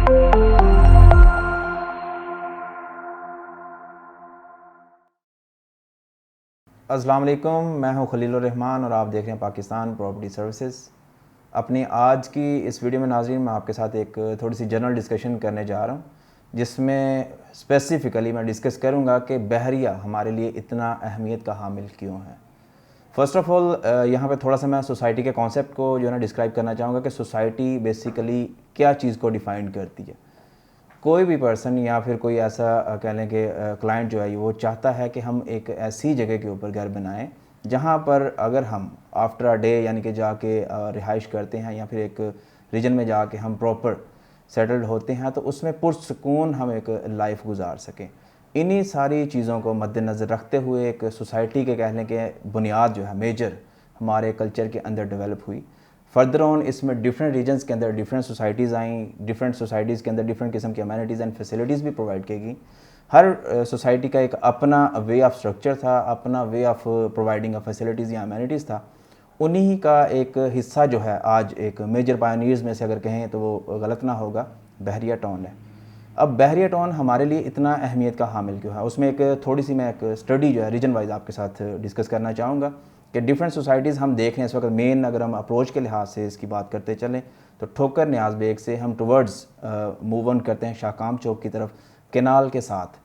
अस्सलाम वालेकुम, मैं हूं खलीलुर रहमान और आप देख रहे हैं पाकिस्तान प्रॉपर्टी सर्विसेज। अपनी आज की इस वीडियो में नाज़रीन मैं आपके साथ एक थोड़ी सी जनरल डिस्कशन करने जा रहा हूं, जिसमें स्पेसिफ़िकली मैं डिस्कस करूंगा कि बहरिया हमारे लिए इतना अहमियत का हामिल क्यों है। फ़र्स्ट ऑफ़ ऑल यहाँ पे थोड़ा सा मैं सोसाइटी के कॉन्सेप्ट को जो है ना डिस्क्राइब करना चाहूँगा कि सोसाइटी बेसिकली क्या चीज़ को डिफ़ाइन करती है। कोई भी पर्सन या फिर कोई ऐसा कह लें कि क्लाइंट जो है वो चाहता है कि हम एक ऐसी जगह के ऊपर घर बनाएं जहां पर अगर हम आफ्टर अ डे यानी कि जाके रिहाइश करते हैं या फिर एक रीजन में जाके हम प्रॉपर सेटल्ड होते हैं तो उसमें पुरसकून हम एक लाइफ गुजार सकें। इन्हीं सारी चीज़ों को मद्देनज़र रखते हुए एक सोसाइटी के कह लें कि बुनियाद जो है मेजर हमारे कल्चर के अंदर डेवलप हुई। फर्दर ऑन इसमें डिफरेंट रीजन्स के अंदर डिफरेंट सोसाइटीज़ आई, डिफरेंट सोसाइटीज़ के अंदर डिफरेंट किस्म की अमेनिटीज़ एंड फैसिलिटीज़ भी प्रोवाइड की गई। हर सोसाइटी का एक अपना वे ऑफ स्ट्रक्चर था, अपना way of providing of facilities या अमेनिटीज़ था। उन्हीं का एक हिस्सा जो है आज एक मेजर पायनियर्स में से अगर कहें तो वो गलत ना होगा, बहरिया टाउन है। अब बहरिया टाउन हमारे लिए इतना अहमियत का हामिल क्यों है, उसमें एक थोड़ी सी मैं एक स्टडी जो है रीजन वाइज आपके साथ डिस्कस करना चाहूँगा कि डिफरेंट सोसाइटीज़ हम देख रहे हैं इस वक्त। मेन अगर हम अप्रोच के लिहाज से इसकी बात करते चलें तो ठोकर न्याज बेग से हम टुवर्ड्स मूव ऑन करते हैं शाहकाम चौक की तरफ केनाल के साथ।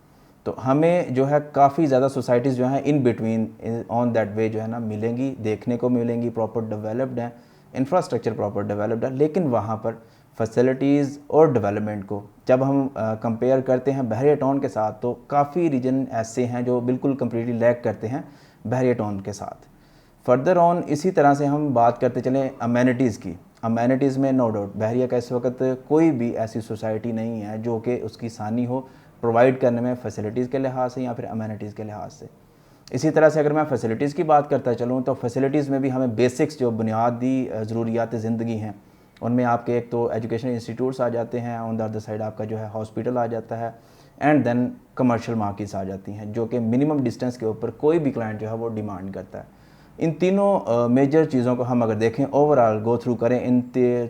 तो हमें जो है काफ़ी ज़्यादा सोसाइटीज़ जो हैं in between on that way जो है ना मिलेंगी, देखने को मिलेंगी, प्रॉपर डेवलप्ड हैं, इंफ्रास्ट्रक्चर प्रॉपर डेवलप्ड है। लेकिन वहाँ पर फैसिलिटीज़ और डेवलपमेंट को जब हम कंपेयर करते हैं बहरिया टाउन के साथ तो काफ़ी रीजन ऐसे हैं जो बिल्कुल कम्प्लीटली लैक करते हैं बहरिया टाउन के साथ। फर्दर ऑन इसी तरह से हम बात करते चलें अमेनिटीज़ की। अमेनिटीज़ में नो डाउट बहरिया का इस वक्त कोई भी ऐसी सोसाइटी नहीं है जो कि उसकी सानी हो प्रोवाइड करने में फैसिलिटीज़ के लिहाज से या फिर अमेनिटीज़ के लिहाज से। इसी तरह से अगर मैं फ़ैसिलिटीज़ की बात करता चलूँ तो फैसिलिटीज़ में भी हमें बेसिक्स जो बुनियादी ज़रूरियात ज़िंदगी हैं उनमें आपके एक तो एजुकेशन इंस्टीट्यूट्स आ जाते हैं, ऑन द अदर साइड आपका जो है हॉस्पिटल आ जाता है, एंड देन कमर्शियल मार्केट्स आ जाती हैं जो कि मिनिमम डिस्टेंस के ऊपर कोई भी क्लाइंट जो है वो डिमांड करता है। इन तीनों मेजर चीज़ों को हम अगर देखें ओवरऑल गो थ्रू करें in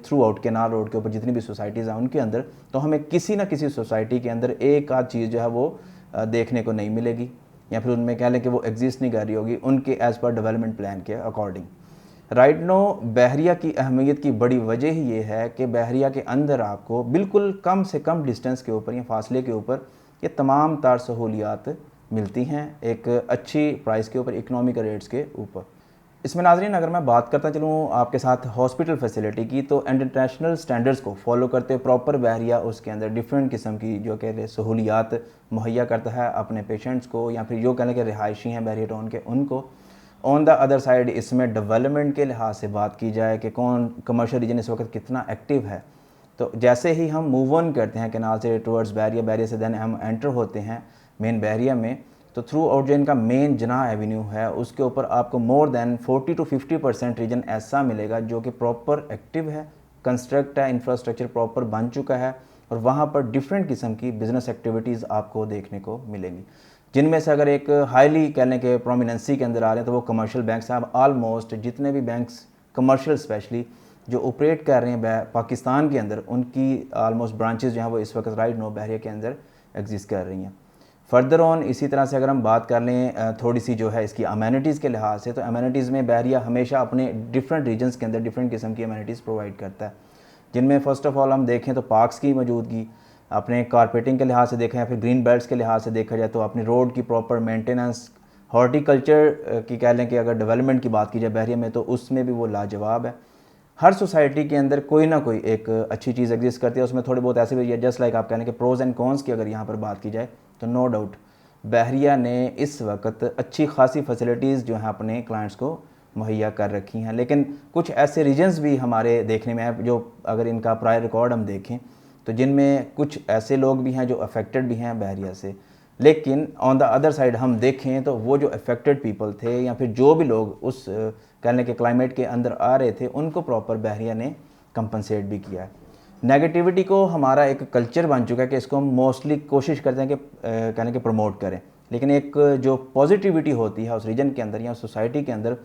through out canal road के ऊपर जितनी भी सोसाइटीज़ हैं उनके अंदर, तो हमें किसी ना किसी सोसाइटी के अंदर एक आध चीज़ जो है वो देखने को नहीं मिलेगी या फिर उनमें कह लें कि वो एग्जिस्ट नहीं कर रही होगी उनके एज़ पर डेवलपमेंट प्लान के अकॉर्डिंग। राइट नो बहरिया की अहमियत की बड़ी वजह ही ये है कि बहरिया के अंदर आपको बिल्कुल कम से कम डिस्टेंस के ऊपर या फासले के ऊपर ये तमाम तार सहूलियात मिलती हैं एक अच्छी प्राइस के ऊपर, इकनॉमिक रेट्स के ऊपर। इसमें नाज़रीन अगर मैं बात करता चलूँ आपके साथ हॉस्पिटल फैसिलिटी की तो इंटरनेशनल स्टैंडर्ड्स को फॉलो करते प्रॉपर बहरिया उसके अंदर डिफरेंट किस्म की जो कह सहूलियात मुहैया करता है अपने पेशेंट्स को या फिर जो कहने के रिहायशी हैं बहरिया टाउन के उनको। ऑन द अदर साइड इसमें डेवलपमेंट के लिहाज से बात की जाए कि कौन कमर्शियल रीजन इस वक्त कितना एक्टिव है, तो जैसे ही हम मूव ऑन करते हैं केनाल से टुवर्ड्स बहरिया, बहरिया से देन हम एंटर होते हैं मेन बहरिया में, तो थ्रू आउट जो इनका मेन जना एवेन्यू है उसके ऊपर आपको मोर देन 40 to 50% रीजन ऐसा मिलेगा जो कि प्रॉपर एक्टिव है, कंस्ट्रक्ट है, इंफ्रास्ट्रक्चर प्रॉपर बन चुका है और वहाँ पर डिफरेंट किस्म की बिजनेस एक्टिविटीज़ आपको देखने को मिलेंगी, जिनमें से अगर एक हाईली कह लें कि प्रोमिनेंसी के अंदर आ रहे हैं तो वो कमर्शियल बैंक्स हैं। ऑलमोस्ट जितने भी बैंक्स कमर्शियल स्पेशली जो ऑपरेट कर रहे हैं पाकिस्तान के अंदर उनकी ऑलमोस्ट ब्रांचेस जो हैं वो इस वक्त राइट नो बहरिया के अंदर एग्जिस्ट कर रही हैं। फर्दर ऑन इसी तरह से अगर हम बात कर लें थोड़ी सी जो है इसकी अमेनिटीज़ के लिहाज से, तो अमेनिटीज़ में बहरिया हमेशा अपने डिफरेंट रीजन्स के अंदर डिफरेंट किस्म की अमेनिटीज़ प्रोवाइड करता है, जिनमें फ़र्स्ट ऑफ़ ऑल हम देखें तो पार्क्स की मौजूदगी, अपने कारपेटिंग के लिहाज से देखें या फिर ग्रीन बेल्ट्स के लिहाज से देखा जाए तो अपनी रोड की प्रॉपर मेंटेनेंस, हॉर्टिकल्चर की कह लें कि अगर डेवलपमेंट की बात की जाए बहरिया में तो उसमें भी वो लाजवाब है। हर सोसाइटी के अंदर कोई ना कोई एक अच्छी चीज़ एग्जिस्ट करती है, उसमें थोड़े बहुत ऐसे भी है जस्ट लाइक आप कहने के प्रोज एंड कॉन्स की अगर यहाँ पर बात की जाए तो नो डाउट बहरिया ने इस वक्त अच्छी खासी फैसिलिटीज़ जो हैं अपने क्लाइंट्स को मुहैया कर रखी हैं। लेकिन कुछ ऐसे रीजन्स भी हमारे देखने में है जो अगर इनका प्रायर रिकॉर्ड हम देखें तो जिनमें कुछ ऐसे लोग भी हैं जो अफेक्टेड भी हैं बहरिया से, लेकिन ऑन द अदर साइड हम देखें तो वो जो अफेक्टेड पीपल थे या फिर जो भी लोग उस कहने के क्लाइमेट के अंदर आ रहे थे उनको प्रॉपर बहरिया ने कंपनसेट भी किया है। नेगेटिविटी को हमारा एक कल्चर बन चुका है कि इसको हम मोस्टली कोशिश करते हैं कि कहने के प्रमोट करें, लेकिन एक जो पॉजिटिविटी होती है उस रीजन के अंदर या सोसाइटी के अंदर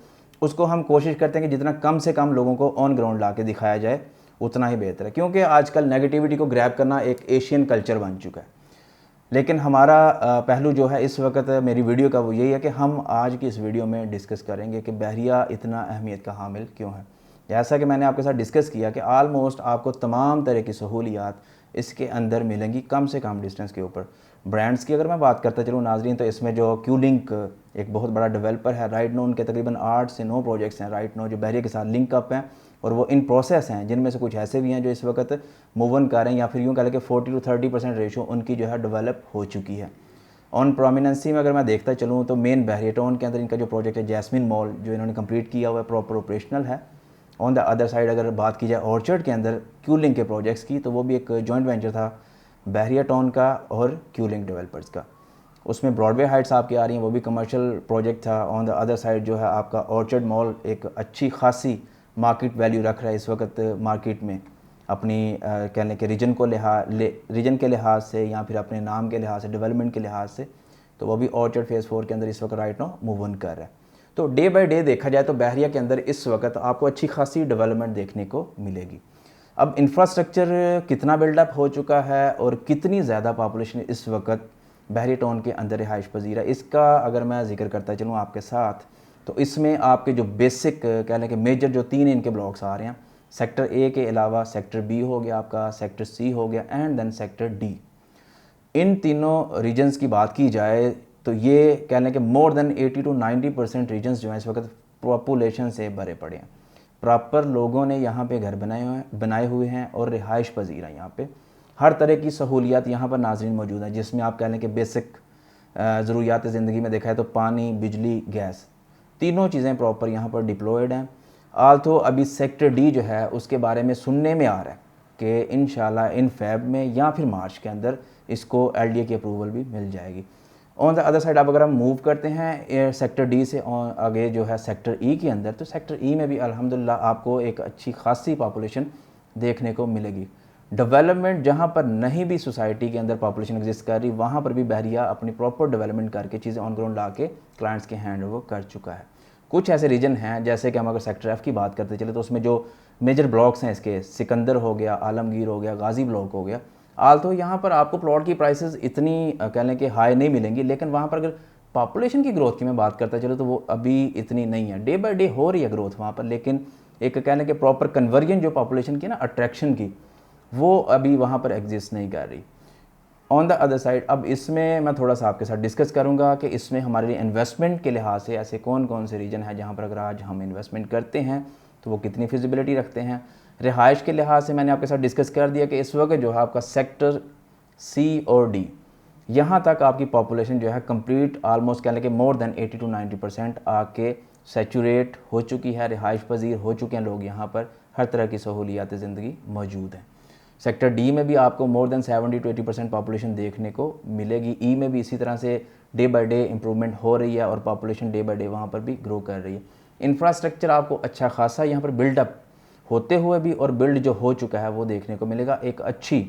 उसको हम कोशिश करते हैं कि जितना कम से कम लोगों को ऑन ग्राउंड ला के दिखाया जाए उतना ही बेहतर है, क्योंकि आजकल नेगेटिविटी को ग्रैब करना एक एशियन कल्चर बन चुका है। लेकिन हमारा पहलू जो है इस वक्त मेरी वीडियो का वो यही है कि हम आज की इस वीडियो में डिस्कस करेंगे कि बहरिया इतना अहमियत का हामिल क्यों है। जैसा कि मैंने आपके साथ डिस्कस किया कि आलमोस्ट आपको तमाम तरह की सहूलियात इसके अंदर मिलेंगी कम से कम डिस्टेंस के ऊपर। ब्रांड्स की अगर मैं बात करता चलूँ नाजरीन, तो इसमें जो क्यूलिंक एक बहुत बड़ा डेवलपर है, राइट नो उनके तकरीबन 8 से 9 प्रोजेक्ट्स हैं राइट नो जो बहरिया के साथ लिंक अप हैं, और वो इन प्रोसेस हैं, जिनमें से कुछ ऐसे भी हैं जो इस वक्त मूव ऑन कर रहे हैं, या फिर यूँ कह लें कि 40 to 30% रेशो उनकी जो है डेवलप हो चुकी है। ऑन प्रोमिनेंसी में अगर मैं देखता चलूँ तो मेन बहरिया टाउन के अंदर इनका जो प्रोजेक्ट है जैस्मिन मॉल, जो इन्होंने कंप्लीट किया हुआ है, प्रॉपर ऑपरेशनल है। ऑन द अदर साइड अगर बात की जाए ऑर्चर्ड के अंदर क्यूलिंक के प्रोजेक्ट्स की, तो वो भी एक जॉइंट वेंचर था बहरिया टाउन का और क्यूलिंक डेवलपर्स का। उसमें ब्रॉडवे हाइट्स आपकी आ रही हैं, वो भी कमर्शियल प्रोजेक्ट था। ऑन द अदर साइड जो है आपका ऑर्चर्ड मॉल एक अच्छी खासी मार्केट वैल्यू रख रहा है इस वक्त मार्केट में, अपनी कहने के रीजन के लिहाज से, या फिर अपने नाम के लिहाज से, डेवलपमेंट के लिहाज से, तो वो भी ऑर्चर्ड फेज़ 4 के अंदर इस वक्त राइट नाउ मूव ऑन कर रहा है। तो डे बाय डे देखा जाए तो बहरिया के अंदर इस वक्त आपको अच्छी खासी डेवलपमेंट देखने को मिलेगी। अब इंफ्रास्ट्रक्चर कितना बिल्डअप हो चुका है और कितनी ज़्यादा पॉपुलेशन इस वक्त बहरिया टाउन के अंदर रिहाइश पजीर है, इसका अगर मैं जिक्र करता चलूँ आपके साथ, तो इसमें आपके जो बेसिक कह लें कि मेजर जो 3 इनके ब्लॉक्स आ रहे हैं, सेक्टर ए के अलावा सेक्टर बी हो गया आपका, सेक्टर सी हो गया, एंड देन सेक्टर डी। इन तीनों रीजन्स की बात की जाए तो ये कह लें कि मोर देन 80 to 90% रीजन्स जो हैं इस वक्त पॉपुलेशन से भरे पड़े हैं। प्रॉपर लोगों ने यहाँ पे घर बनाए हुए हैं और रिहाइश पजीर हैं। यहाँ पे हर तरह की सहूलियात यहाँ पर नाज़रीन मौजूद हैं, जिसमें आप कह लें कि बेसिक ज़रूरियात ज़िंदगी में देखा है तो पानी, बिजली, गैस, तीनों चीज़ें प्रॉपर यहाँ पर डिप्लॉयड हैं। आल्थो अभी सेक्टर डी जो है उसके बारे में सुनने में आ रहा है कि इंशाल्लाह इन फेब में या फिर मार्च के अंदर इसको एलडीए की अप्रूवल भी मिल जाएगी। ऑन द अदर साइड अब अगर हम मूव करते हैं सेक्टर डी से आगे जो है सेक्टर ई के अंदर, तो सेक्टर ई में भी अल्हम्दुलिल्लाह आपको एक अच्छी खासी पॉपुलेशन देखने को मिलेगी। डेवलपमेंट जहाँ पर नहीं भी सोसाइटी के अंदर पॉपुलेशन एग्जिस्ट कर रही, वहाँ पर भी बहरिया अपनी प्रॉपर डेवलपमेंट करके चीज़ें ऑन ग्राउंड ला के क्लाइंट्स के हैंड ओवर कर चुका है। कुछ ऐसे रीजन हैं, जैसे कि हम अगर सेक्टर एफ की बात करते चले तो उसमें जो मेजर ब्लॉक्स हैं इसके, सिकंदर हो गया, आलमगीर हो गया, गाजी ब्लॉक हो गया। आल्थो यहाँ पर आपको प्लॉट की प्राइसेस इतनी कह लें कि हाई नहीं मिलेंगी, लेकिन वहाँ पर अगर पॉपुलेशन की ग्रोथ की मैं बात करता चलो तो वो अभी इतनी नहीं है। डे बाय डे हो रही है ग्रोथ वहाँ पर, लेकिन एक कह लें कि प्रॉपर कन्वर्जन जो पॉपुलेशन की ना अट्रैक्शन की, वो अभी वहाँ पर एग्जिस्ट नहीं कर रही। ऑन द अदर साइड अब इसमें मैं थोड़ा सा आपके साथ डिस्कस करूँगा कि इसमें हमारे लिए इन्वेस्टमेंट के लिहाज से ऐसे कौन कौन से रीजन है जहाँ पर अगर आज हम इन्वेस्टमेंट करते हैं तो वो कितनी फिजिबिलिटी रखते हैं। रिहाइश के लिहाज से मैंने आपके साथ डिस्कस कर दिया कि इस वक्त जो है आपका सेक्टर सी और डी, यहाँ तक आपकी पॉपुलेशन जो है कंप्लीट ऑलमोस्ट कह लें कि मोर देन 80 to 90% आके सैचुरेट हो चुकी है, रिहाइश पजीर हो चुके हैं लोग, यहाँ पर हर तरह की सहूलियात ज़िंदगी मौजूद हैं। सेक्टर डी में भी आपको मोर देन 70 to 80% पॉपुलेशन देखने को मिलेगी। ई में भी इसी तरह से डे बाय डे इंप्रूवमेंट हो रही है और पॉपुलेशन डे बाय डे वहाँ पर भी ग्रो कर रही है। इंफ्रास्ट्रक्चर आपको अच्छा खासा यहाँ पर बिल्डअप होते हुए भी और बिल्ड जो हो चुका है वो देखने को मिलेगा। एक अच्छी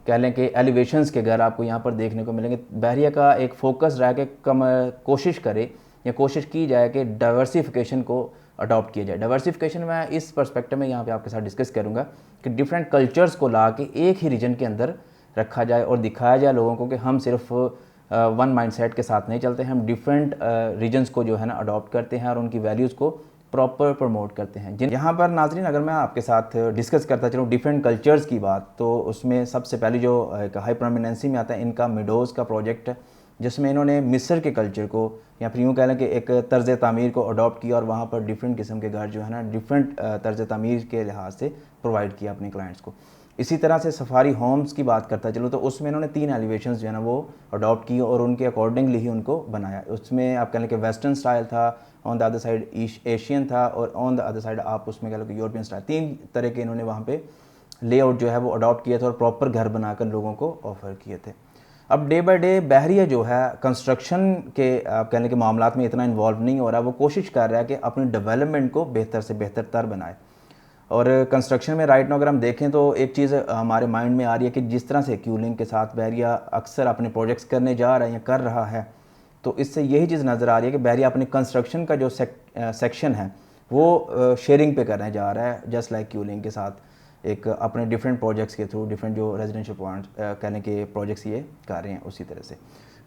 कह लें कि एलिवेशंस के घर आपको यहाँ पर देखने को मिलेंगे। बहरिया का एक फोकस रह के कोशिश करे या कोशिश की जाए कि डाइवर्सिफिकेशन को अडॉप्ट किया जाए। डाइवर्सिफिकेशन मैं इस पर्सपेक्टिव में यहाँ पे आपके साथ डिस्कस करूँगा कि डिफरेंट कल्चर्स को ला के एक ही रीजन के अंदर रखा जाए और दिखाया जाए लोगों को कि हम सिर्फ वन माइंडसेट के साथ नहीं चलते हैं, हम डिफरेंट रीजन्स को जो है ना अडॉप्ट करते हैं और उनकी वैल्यूज़ को प्रॉपर प्रमोट करते हैं। जिन यहाँ पर नाजरीन अगर मैं आपके साथ डिस्कस करता चलूँ डिफरेंट कल्चर्स की बात, तो उसमें सबसे पहले जो एक हाई प्रोमिनेंसी में आता है इनका मिडोज़ का प्रोजेक्ट है, जिसमें इन्होंने मिस्र के कल्चर को या फिर यूँ कह लें कि एक तर्ज़ तामीर को अडॉप्ट किया और वहाँ पर डिफरेंट किस्म के घर जो है ना डिफरेंट तर्ज़ तामीर के लिहाज से प्रोवाइड किया अपने क्लाइंट्स को। इसी तरह से सफारी होम्स की बात करता चलो तो उसमें इन्होंने 3 एलिवेशंस जो है ना वो अडॉप्ट की और उनके अकॉर्डिंगली ही उनको बनाया। उसमें आप कह लें कि वेस्टर्न स्टाइल था, on the other side Asian था और ऑन द अदर साइड आप उसमें कह लो कि यूरोपियन स्टाइल। 3 तरह के इन्होंने वहाँ पे लेआउट जो है वो अडॉप्ट किए थे और प्रॉपर घर बनाकर लोगों को ऑफ़र किए थे। अब डे बाय डे बहरिया जो है कंस्ट्रक्शन के आप कहने के मामलात में इतना इन्वॉल्व नहीं हो रहा, वो कोशिश कर रहा है कि अपने डेवलपमेंट को बेहतर से बेहतर तर बनाए। और कंस्ट्रक्शन में राइट नाउ अगर हम देखें तो एक चीज़ हमारे माइंड में आ रही है कि जिस तरह से क्यूलिंग के साथ बहरिया अक्सर अपने प्रोजेक्ट्स करने जा रहा है या कर रहा है, तो इससे यही चीज़ नज़र आ रही है कि बहरिया अपने कंस्ट्रक्शन का जो सेक्शन है वो शेयरिंग पे करने जा रहा है जस्ट लाइक क्यूलिंग के साथ। एक अपने डिफरेंट प्रोजेक्ट्स के थ्रू डिफरेंट जो रेजिडेंशियल पॉइंट कहने के प्रोजेक्ट्स ये कर रहे हैं। उसी तरह से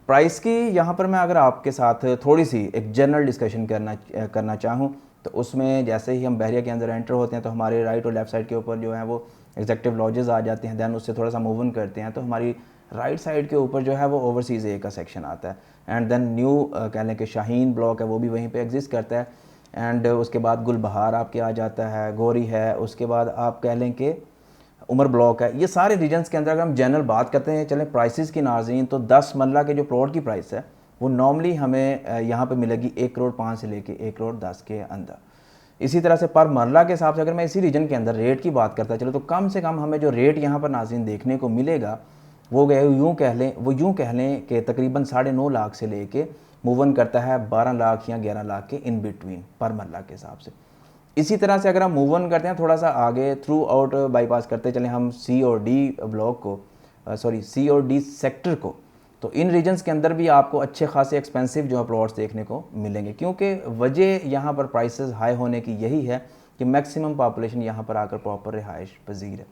प्राइस की यहाँ पर मैं अगर आपके साथ थोड़ी सी एक जनरल डिस्कशन करना चाहूँ तो उसमें जैसे ही हम बहरिया के अंदर एंटर होते हैं तो हमारे राइट और लेफ़्ट साइड के ऊपर जो है वो एग्जेक्टिव लॉजेस आ जाते हैं। दैन उससे थोड़ा सा मूव इन करते हैं तो हमारी राइट साइड के ऊपर जो है वो ओवरसीज़ ए का सेक्शन आता है। एंड देन न्यू कह लें कि शाहीन ब्लॉक है वो भी वहीं पे एग्जिस्ट करता है। एंड उसके बाद गुलबहार आपके आ जाता है, गोरी है, उसके बाद आप कह लें कि उमर ब्लॉक है। ये सारे रीजन्स के अंदर अगर हम जनरल बात करते हैं चलें प्राइसेस की नाज़रीन, तो 10 मरला के जो प्लॉट की प्राइस है वो नॉर्मली हमें यहाँ पे मिलेगी 1 करोड़ 5 से लेके 1 करोड़ 10 के अंदर। इसी तरह से पर मरला के हिसाब से अगर मैं इसी रीजन के अंदर रेट की बात करता चलो तो कम से कम हमें जो रेट यहाँ पर नाज़रीन देखने को मिलेगा वो यूँ कह लें कि तकरीबन 9.5 लाख से लेके मूवन करता है 12 लाख या 11 लाख के इन बिटवीन पर मरला के हिसाब से। इसी तरह से अगर हम मूव ऑन करते हैं थोड़ा सा आगे थ्रू आउट बाईपास करते चलें हम सी और डी सेक्टर को, तो इन रीजन्स के अंदर भी आपको अच्छे खासे एक्सपेंसिव जो है प्लॉट्स देखने को मिलेंगे, क्योंकि वजह यहाँ पर प्राइसेस हाई होने की यही है कि मैक्सिमम पॉपुलेशन यहाँ पर आकर प्रॉपर रिहाइश पजीर है।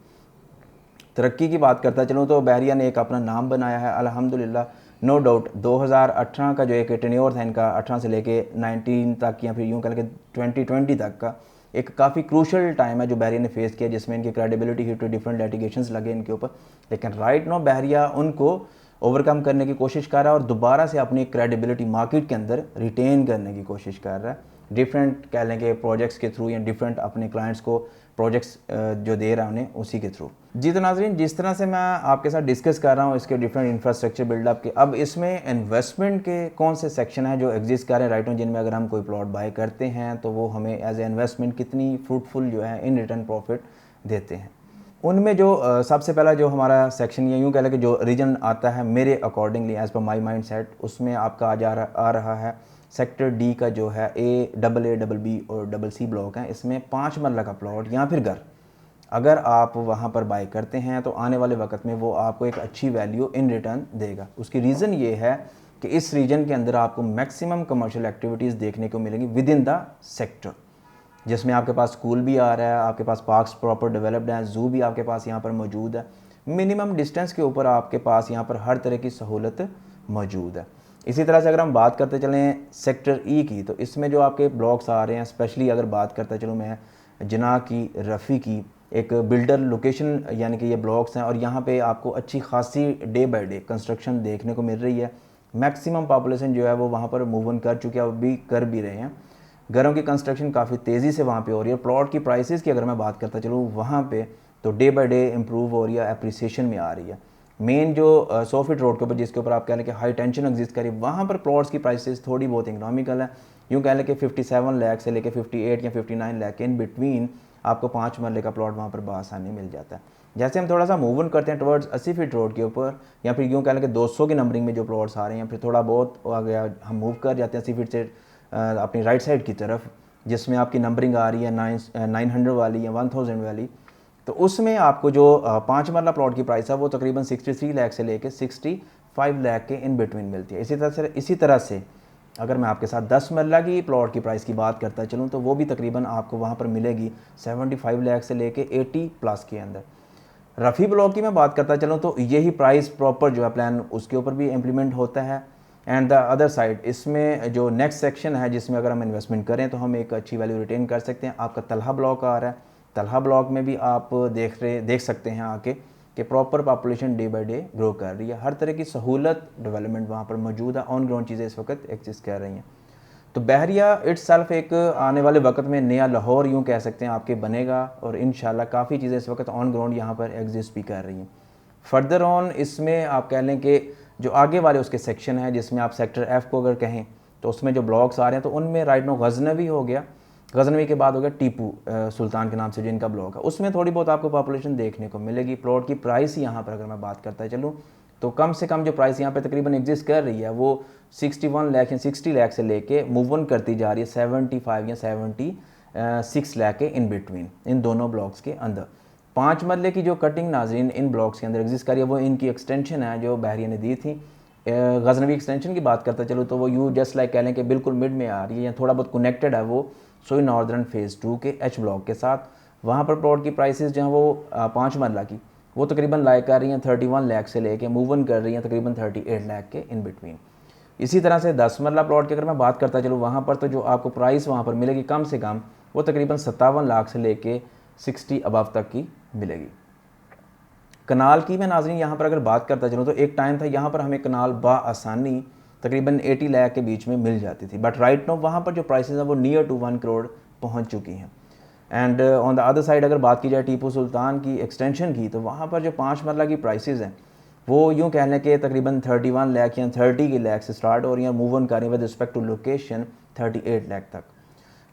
तरक्की की बात करता चलूँ तो बहरिया ने एक अपना नाम बनाया है अल्हम्दुलिल्लाह। नो डाउट 2018 का जो एक टेन्योर था इनका 18 से लेके 19 तक या फिर यूँ कह लें 2020 तक का एक काफ़ी क्रूशल टाइम है जो बहरिया ने फेस किया, जिसमें इनकी credibility hit to different litigations लगे इनके ऊपर। लेकिन राइट नो बहरिया उनको ओवरकम करने की कोशिश कर रहा है और दोबारा से अपनी क्रेडिबिलिटी मार्केट के अंदर रिटेन करने की कोशिश कर रहा है डिफरेंट कह लें कि प्रोजेक्ट्स के थ्रू या डिफरेंट अपने क्लाइंट्स को प्रोजेक्ट्स जो दे रहा है उन्हें उसी के थ्रू। जी तो नाज़रीन, जिस तरह से मैं आपके साथ डिस्कस कर रहा हूँ इसके डिफरेंट इंफ्रास्ट्रक्चर बिल्डअप के, अब इसमें इन्वेस्टमेंट के कौन से सेक्शन हैं जो एग्जिस्ट कर रहे हैं राइट नो, जिनमें अगर हम कोई प्लॉट बाय करते हैं तो वो हमें एज ए इन्वेस्टमेंट कितनी फ्रूटफुल जो है इन रिटर्न प्रॉफिट देते हैं। उनमें जो सबसे पहला जो हमारा सेक्शन या यूँ कह लें कि जो रीजन आता है मेरे accordingly as per my mind set, उसमें आपका आ रहा है सेक्टर डी का जो है ए, डबल बी और डबल सी ब्लॉक हैं। इसमें 5 मरला का प्लॉट या फिर घर अगर आप वहाँ पर बाय करते हैं तो आने वाले वक्त में वो आपको एक अच्छी वैल्यू इन रिटर्न देगा। उसकी रीज़न ये है कि इस रीजन के अंदर आपको मैक्सिमम कमर्शियल एक्टिविटीज़ देखने को मिलेंगी विद इन द सेक्टर, जिसमें आपके पास स्कूल भी आ रहा है, आपके पास पार्क्स प्रॉपर डेवलप्ड हैं, जू भी आपके पास यहाँ पर मौजूद है, मिनिमम डिस्टेंस के ऊपर आपके पास यहाँ पर हर तरह की सहूलत मौजूद है। इसी तरह से अगर हम बात करते चलें सेक्टर ई की, तो इसमें जो आपके ब्लॉक्स आ रहे हैं, स्पेशली अगर बात करता चलूँ मैं जना की, रफ़ी की, एक बिल्डर लोकेशन यानी कि ये ब्लॉक्स हैं और यहाँ पे आपको अच्छी खासी डे बाय डे कंस्ट्रक्शन देखने को मिल रही है। मैक्सिमम पॉपुलेशन जो है वो वहाँ पर मूव ऑन कर चुके हैं, अभी कर भी रहे हैं। घरों की कंस्ट्रक्शन काफ़ी तेज़ी से वहाँ पे हो रही है। प्लॉट की प्राइसेस की अगर मैं बात करता चलूँ वहाँ पे तो डे बाय डे इम्प्रूव हो रही है, अप्रिसिएशन में आ रही है। मेन जो 100 फीट रोड के ऊपर जिसके ऊपर आप कह लें कि हाई टेंशन एग्जिस्ट करी, वहाँ पर प्लॉट्स की प्राइसेस थोड़ी बहुत इकोनॉमिकल है। यूँ कह लें कि 57 लाख से लेकर 58 या 59 लाख इन बिटवीन आपको 5 मरले का प्लॉट वहाँ पर बआसानी मिल जाता है। जैसे हम थोड़ा सा मूव ऑन करते हैं टुवर्ड्स 80 फीट रोड के ऊपर या फिर यूँ कह लें कि 200 की नंबरिंग में जो प्लॉट्स आ रहे हैं, फिर थोड़ा बहुत आ गया हम मूव कर जाते हैं 80 फीट से अपनी राइट साइड की तरफ, जिसमें आपकी नंबरिंग आ रही है 900 वाली या 1000 वाली। तो उसमें आपको जो 5 मरला प्लॉट की प्राइस है वो तकरीबन 63 लाख से लेके 65 लाख के इन बिटवीन मिलती है। इसी तरह से अगर मैं आपके साथ 10 मरला की प्लॉट की प्राइस की बात करता चलूँ तो वो भी तकरीबन आपको वहाँ पर मिलेगी 75 लाख से लेके 80 प्लस के अंदर। रफ़ी ब्लॉक की मैं बात करता चलूँ तो यही प्राइस प्रॉपर जो है प्लान उसके ऊपर भी इम्प्लीमेंट होता है। एंड द अदर साइड इसमें जो नेक्स्ट सेक्शन है जिसमें अगर हम इन्वेस्टमेंट करें तो हम एक अच्छी वैल्यू रिटेन कर सकते हैं। आपका तलहा ब्लॉक आ रहा है, तलहा ब्लॉक में भी आप देख सकते हैं आके कि proper population day by day grow कर रही है, हर तरह की सहूलत डेवलपमेंट वहाँ पर मौजूद है, ऑन ग्राउंड चीज़ें इस वक्त एग्जिस्ट कर रही हैं। तो बहरिया इट्सल्फ एक आने वाले वक्त में नया लाहौर यूँ कह सकते हैं आपके बनेगा और इंशाल्लाह काफ़ी चीज़ें इस वक्त ऑन ग्राउंड यहाँ पर एग्जिस्ट भी कर रही हैं। फर्दर ऑन इसमें आप कह लें कि जो आगे वाले उसके सेक्शन है जिसमें आप सेक्टर एफ़ को अगर कहें तो उसमें जो ब्लॉक्स आ रहे हैं तो उनमें राइट नो गजनवी हो गया, गजनवी के बाद हो गया टीपू सुल्तान के नाम से जो इनका ब्लॉक है, उसमें थोड़ी बहुत आपको पॉपुलेशन देखने को मिलेगी। प्लॉट की प्राइस यहाँ पर अगर मैं बात करता चलूँ तो कम से कम जो प्राइस यहाँ पे तकरीबन एग्जिस्ट कर रही है वो 61 लाख या 60 लाख से लेके मूव ऑन करती जा रही है 75 या 76 लाख के इन बिटवीन इन दोनों ब्लॉक्स के अंदर। 5 मरले की जो कटिंग नाजरीन इन ब्लॉक्स के अंदर एग्जिस्ट कर रही है वो इनकी एक्सटेंशन है जो बहरिया ने दी थी। गजनवी एक्सटेंशन की बात करता चलो तो वो यू जस्ट लाइक कह लें कि बिल्कुल मिड में आ रही है या थोड़ा बहुत कनेक्टेड है वो सोई नॉर्दर्न फेज़ 2 के एच ब्लॉक के साथ। वहाँ पर प्लॉट की प्राइसेस जो हैं वो 5 मरला की वो तकरीबन लाइक कर रही हैं 31 लाख से लेके मूव ऑन कर रही हैं तकरीबन 38 लाख के इन बिटवीन। इसी तरह से 10 मरला प्लॉट की अगर मैं बात करता चलूँ, वहाँ पर तो जो आपको प्राइस वहाँ पर मिलेगी कम से कम वो तकरीबन 57 लाख से लेके 60 अबव तक की मिलेगी। कनाल की मैं नाज़रीन यहाँ पर अगर बात करता चलूँ तो एक टाइम था यहाँ पर हमें कनाल आसानी तकरीबन 80 लाख के बीच में मिल जाती थी, बट राइट नो वहाँ पर जो प्राइसेस हैं वो नियर टू 1 करोड़ पहुँच चुकी हैं। And on the other side अगर बात की जाए टीपू सुल्तान की एक्सटेंशन की, तो वहाँ पर जो 5 मरला की प्राइसेस हैं वो यूँ कह लें कि तकरीबन 31 लाख या 30 के लाख से स्टार्ट हो रही हैं, मूव ऑन कर रही है with respect to location 38 lakh तक।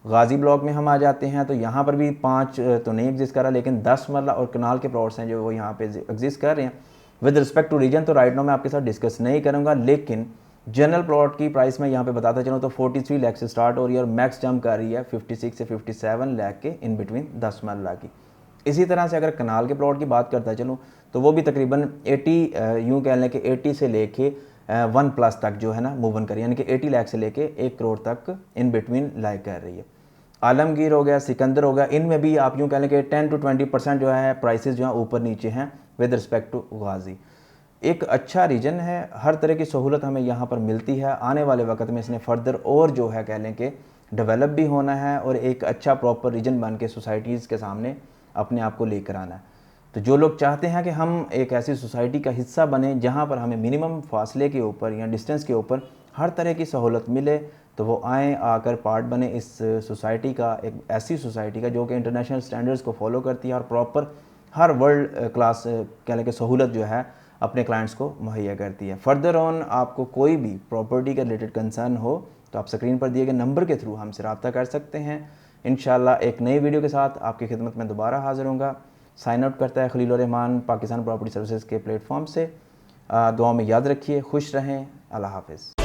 गाजी ब्लॉक में हम आ जाते हैं तो यहाँ पर भी 5 तो नहीं एग्जिस्ट कर रहा, लेकिन 10 मरला और कनाल के प्लॉट्स हैं जो वो यहाँ पे एग्जिस्ट कर रहे हैं विद रिस्पेक्ट टू रीजन। तो राइट नाउ मैं आपके साथ डिस्कस नहीं करूँगा, लेकिन जनरल प्लॉट की प्राइस में यहाँ पे बताता चलूँ तो 43 लाख से स्टार्ट हो रही है और मैक्स जंप कर रही है 56 से 57 लाख के इन बिटवीन 10 मरला की। इसी तरह से अगर कनाल के प्लॉट की बात करता चलूँ तो वो भी तकरीबन 80 यूँ कह लें कि 80 से लेके 1+ तक जो है ना मूव ऑन करी, यानी कि 80 लाख से लेके 1 करोड़ तक इन बिटवीन लाइक कर रही है। आलमगीर हो गया, सिकंदर हो गया, इनमें भी आप यूँ कह लें कि 10 to 20% जो है प्राइसेस जो है ऊपर नीचे हैं विद रिस्पेक्ट टू गाजी। एक अच्छा रीजन है, हर तरह की सहूलत हमें यहाँ पर मिलती है। आने वाले वक्त में इसने फर्दर और जो है कह लें कि डेवलप भी होना है और एक अच्छा प्रॉपर रीजन बन के सोसाइटीज़ के सामने अपने आप को लेकर आना है। तो जो लोग चाहते हैं कि हम एक ऐसी सोसाइटी का हिस्सा बने जहाँ पर हमें मिनिमम फासले के ऊपर या डिस्टेंस के ऊपर हर तरह की सहूलत मिले, तो वो आएँ, आकर पार्ट बने इस सोसाइटी का, एक ऐसी सोसाइटी का जो कि इंटरनेशनल स्टैंडर्ड्स को फॉलो करती है और प्रॉपर हर वर्ल्ड क्लास कह लें कि सहूलत जो है अपने क्लाइंट्स को मुहैया करती है। फर्दर ऑन आपको कोई भी प्रॉपर्टी के रिलेटेड कंसर्न हो तो आप स्क्रीन पर दिए गए नंबर के थ्रू हमसे रब्ता कर सकते हैं। इंशाल्लाह एक नई वीडियो के साथ आपकी खिदमत में दोबारा हाजिर होऊंगा। साइन आउट करता है खलील रहमान पाकिस्तान प्रॉपर्टी सर्विसेज के प्लेटफॉर्म से। दुआ में याद रखिए, खुश रहें, अल्लाह हाफ़िज़।